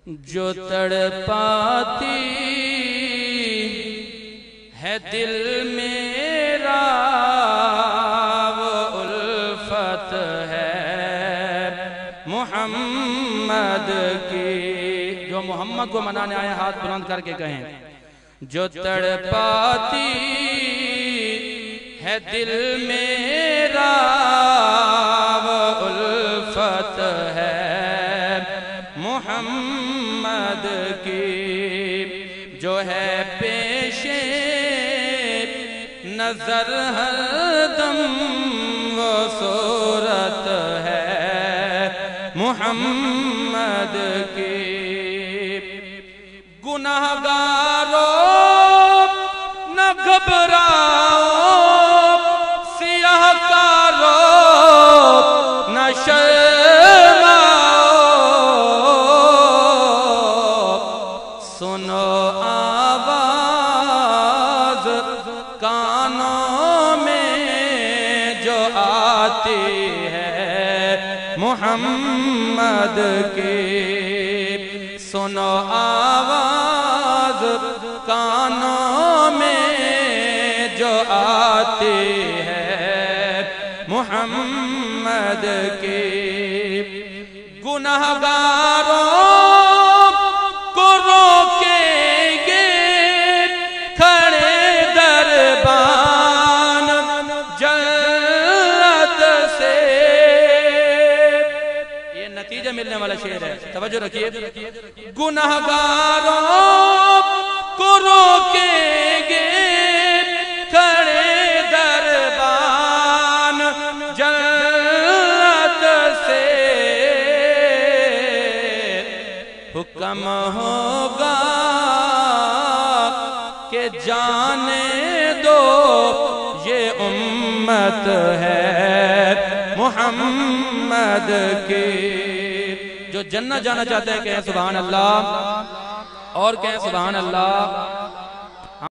جو تڑپاتی ہے دل میرا وہ الفت ہے محمد کی۔ جو محمد کو منانے آئے ہاتھ بلند کر کے کہیں، جو تڑپاتی ہے دل میرا وہ الفت ہے محمد کی۔ جو ہے پیش نظر ہر دم وہ صورت ہے محمد کی۔ گناہگاروں نہ گھبراؤ، سیاہ کاروں نہ سنو آواز کانوں میں جو آتی ہے محمد کی۔ سنو آواز کانوں میں جو آتی ہے محمد کی۔ گناہگاروں کو روکیں گے کھڑے دربان جنت سے۔ یہ نتیجہ ملنے والا شعر ہے، توجہ رکھیے۔ گناہگاروں کو روکیں گے کھڑے دربان جنت سے۔ حکم ہوگا کہ جانے دو یہ امت ہے محمد کی۔ جو جنت جانا چاہتے ہیں کہیں سبحان اللہ، اور کہیں سبحان اللہ۔